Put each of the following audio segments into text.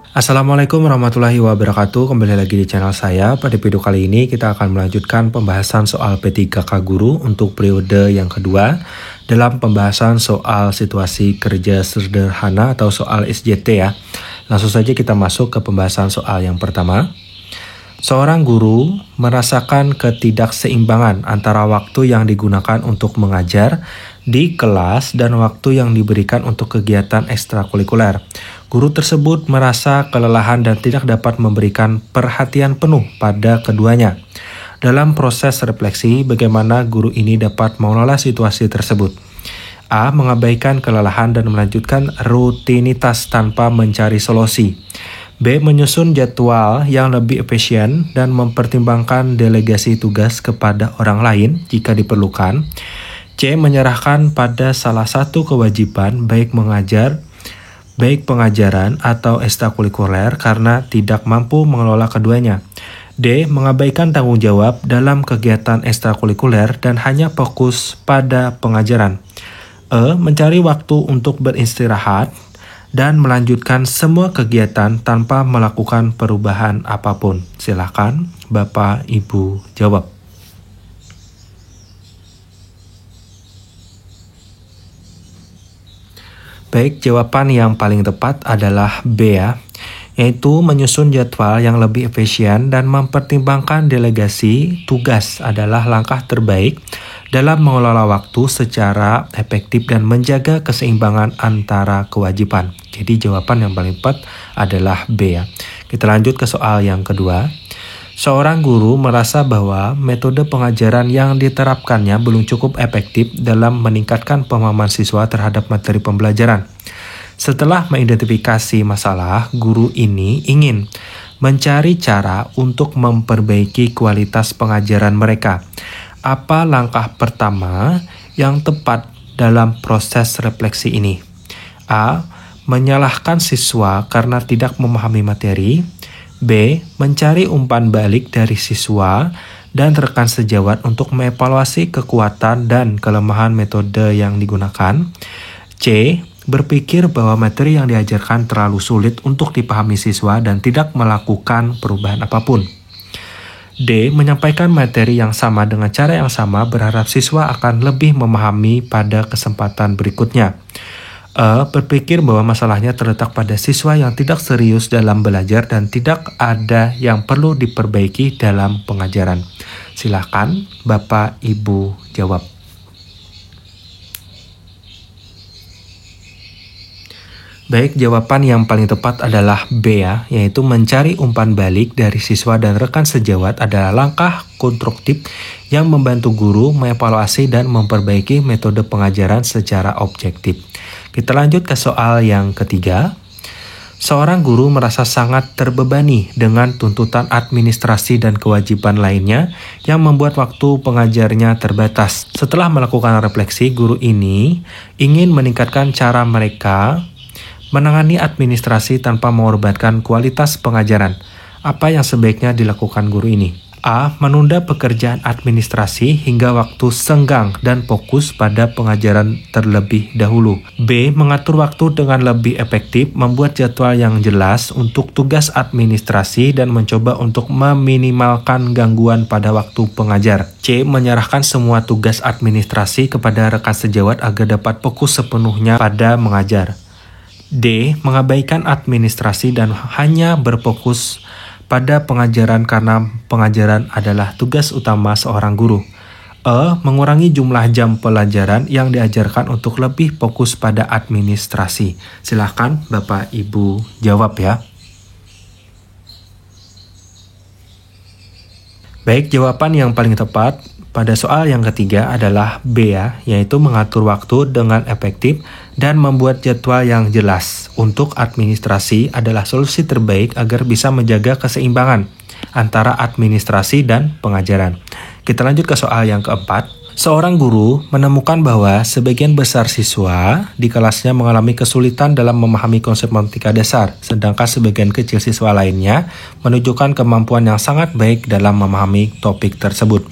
Assalamualaikum warahmatullahi wabarakatuh. Kembali lagi di channel saya. Pada video kali ini kita akan melanjutkan pembahasan soal P3K Guru untuk periode yang kedua dalam pembahasan soal situasi kerja sederhana atau soal SJT ya. Langsung saja kita masuk ke pembahasan soal yang pertama. Seorang guru merasakan ketidakseimbangan antara waktu yang digunakan untuk mengajar di kelas dan waktu yang diberikan untuk kegiatan ekstrakurikuler. Guru tersebut merasa kelelahan dan tidak dapat memberikan perhatian penuh pada keduanya. Dalam proses refleksi, bagaimana guru ini dapat mengelola situasi tersebut? A. Mengabaikan kelelahan dan melanjutkan rutinitas tanpa mencari solusi. B. Menyusun jadwal yang lebih efisien dan mempertimbangkan delegasi tugas kepada orang lain jika diperlukan. C. Menyerahkan pada salah satu kewajiban baik pengajaran atau ekstrakurikuler karena tidak mampu mengelola keduanya. D. Mengabaikan tanggung jawab dalam kegiatan ekstrakurikuler dan hanya fokus pada pengajaran. E. Mencari waktu untuk beristirahat dan melanjutkan semua kegiatan tanpa melakukan perubahan apapun. Silakan Bapak Ibu jawab. Baik, jawaban yang paling tepat adalah B ya, yaitu menyusun jadwal yang lebih efisien dan mempertimbangkan delegasi tugas adalah langkah terbaik dalam mengelola waktu secara efektif dan menjaga keseimbangan antara kewajiban. Jadi jawaban yang paling tepat adalah B ya. Kita lanjut ke soal yang kedua. Seorang guru merasa bahwa metode pengajaran yang diterapkannya belum cukup efektif dalam meningkatkan pemahaman siswa terhadap materi pembelajaran. Setelah mengidentifikasi masalah, guru ini ingin mencari cara untuk memperbaiki kualitas pengajaran mereka. Apa langkah pertama yang tepat dalam proses refleksi ini? A. Menyalahkan siswa karena tidak memahami materi. B. Mencari umpan balik dari siswa dan rekan sejawat untuk mengevaluasi kekuatan dan kelemahan metode yang digunakan. C. Berpikir bahwa materi yang diajarkan terlalu sulit untuk dipahami siswa dan tidak melakukan perubahan apapun. D. Menyampaikan materi yang sama dengan cara yang sama berharap siswa akan lebih memahami pada kesempatan berikutnya. E. Berpikir bahwa masalahnya terletak pada siswa yang tidak serius dalam belajar dan tidak ada yang perlu diperbaiki dalam pengajaran. Silakan Bapak Ibu jawab. Baik, jawaban yang paling tepat adalah B ya, yaitu mencari umpan balik dari siswa dan rekan sejawat adalah langkah konstruktif yang membantu guru mengevaluasi dan memperbaiki metode pengajaran secara objektif. Kita lanjut ke soal yang ketiga. Seorang guru merasa sangat terbebani dengan tuntutan administrasi dan kewajiban lainnya yang membuat waktu pengajarnya terbatas. Setelah melakukan refleksi, guru ini ingin meningkatkan cara mereka menangani administrasi tanpa mengorbankan kualitas pengajaran. Apa yang sebaiknya dilakukan guru ini? A. Menunda pekerjaan administrasi hingga waktu senggang dan fokus pada pengajaran terlebih dahulu. B. Mengatur waktu dengan lebih efektif, membuat jadwal yang jelas untuk tugas administrasi dan mencoba untuk meminimalkan gangguan pada waktu pengajar. C. Menyerahkan semua tugas administrasi kepada rekan sejawat agar dapat fokus sepenuhnya pada mengajar. D. Mengabaikan administrasi dan hanya berfokus pada pengajaran karena pengajaran adalah tugas utama seorang guru. E. Mengurangi jumlah jam pelajaran yang diajarkan untuk lebih fokus pada administrasi. Silakan Bapak Ibu jawab ya. Baik, jawaban yang paling tepat pada soal yang ketiga adalah B ya, yaitu mengatur waktu dengan efektif dan membuat jadwal yang jelas. Untuk administrasi adalah solusi terbaik agar bisa menjaga keseimbangan antara administrasi dan pengajaran. Kita lanjut ke soal yang keempat. Seorang guru menemukan bahwa sebagian besar siswa di kelasnya mengalami kesulitan dalam memahami konsep matematika dasar, sedangkan sebagian kecil siswa lainnya menunjukkan kemampuan yang sangat baik dalam memahami topik tersebut.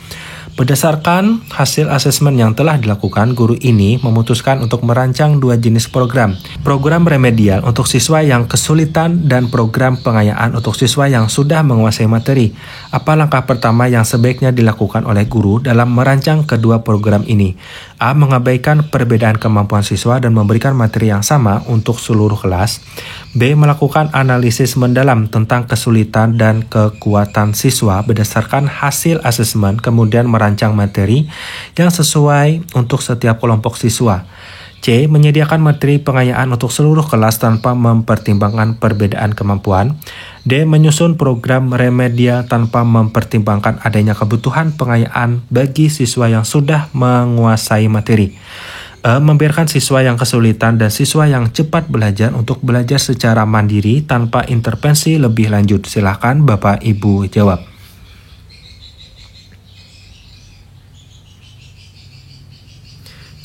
Berdasarkan hasil asesmen yang telah dilakukan, guru ini memutuskan untuk merancang 2 jenis program. Program remedial untuk siswa yang kesulitan dan program pengayaan untuk siswa yang sudah menguasai materi. Apa langkah pertama yang sebaiknya dilakukan oleh guru dalam merancang kedua program ini? A. Mengabaikan perbedaan kemampuan siswa dan memberikan materi yang sama untuk seluruh kelas. B. Melakukan analisis mendalam tentang kesulitan dan kekuatan siswa berdasarkan hasil asesmen, kemudian merancang materi yang sesuai untuk setiap kelompok siswa. C. Menyediakan materi pengayaan untuk seluruh kelas tanpa mempertimbangkan perbedaan kemampuan. D. Menyusun program remedial tanpa mempertimbangkan adanya kebutuhan pengayaan bagi siswa yang sudah menguasai materi. E. Membiarkan siswa yang kesulitan dan siswa yang cepat belajar untuk belajar secara mandiri tanpa intervensi lebih lanjut. Silahkan Bapak Ibu jawab.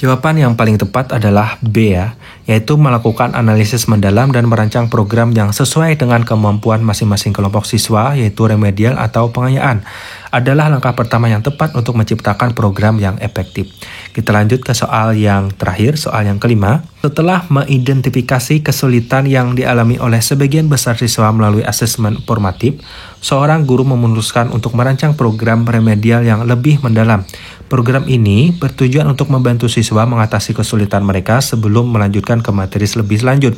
Jawaban yang paling tepat adalah B ya, yaitu melakukan analisis mendalam dan merancang program yang sesuai dengan kemampuan masing-masing kelompok siswa, yaitu remedial atau pengayaan. Adalah langkah pertama yang tepat untuk menciptakan program yang efektif. Kita lanjut ke soal yang terakhir, soal yang kelima. Setelah mengidentifikasi kesulitan yang dialami oleh sebagian besar siswa melalui asesmen formatif, seorang guru memutuskan untuk merancang program remedial yang lebih mendalam. Program ini bertujuan untuk membantu siswa mengatasi kesulitan mereka sebelum melanjutkan ke materi lebih lanjut.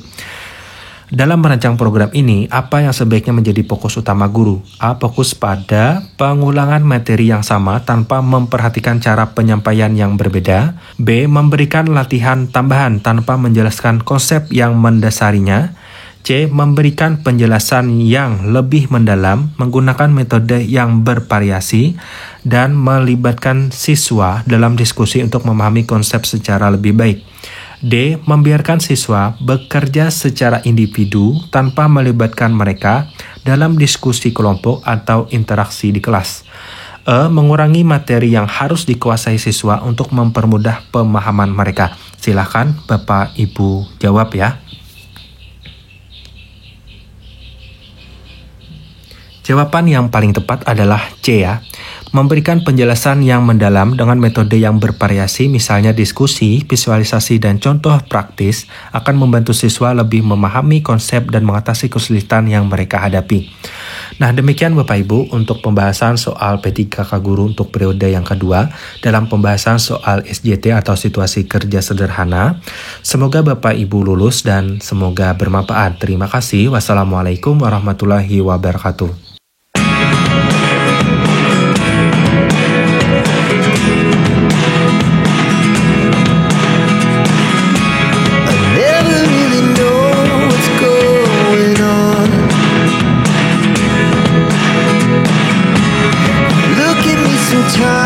Dalam merancang program ini, apa yang sebaiknya menjadi fokus utama guru? A. Fokus pada pengulangan materi yang sama tanpa memperhatikan cara penyampaian yang berbeda. B. Memberikan latihan tambahan tanpa menjelaskan konsep yang mendasarinya. C. Memberikan penjelasan yang lebih mendalam menggunakan metode yang bervariasi dan melibatkan siswa dalam diskusi untuk memahami konsep secara lebih baik. D. Membiarkan siswa bekerja secara individu tanpa melibatkan mereka dalam diskusi kelompok atau interaksi di kelas. E. Mengurangi materi yang harus dikuasai siswa untuk mempermudah pemahaman mereka. Silakan Bapak Ibu jawab ya. Jawaban yang paling tepat adalah C ya. Memberikan penjelasan yang mendalam dengan metode yang bervariasi, misalnya diskusi, visualisasi, dan contoh praktis, akan membantu siswa lebih memahami konsep dan mengatasi kesulitan yang mereka hadapi. Nah, demikian Bapak Ibu untuk pembahasan soal P3K Guru untuk periode yang kedua dalam pembahasan soal SJT atau situasi kerja sederhana. Semoga Bapak Ibu lulus dan semoga bermanfaat. Terima kasih. Wassalamualaikum warahmatullahi wabarakatuh. Time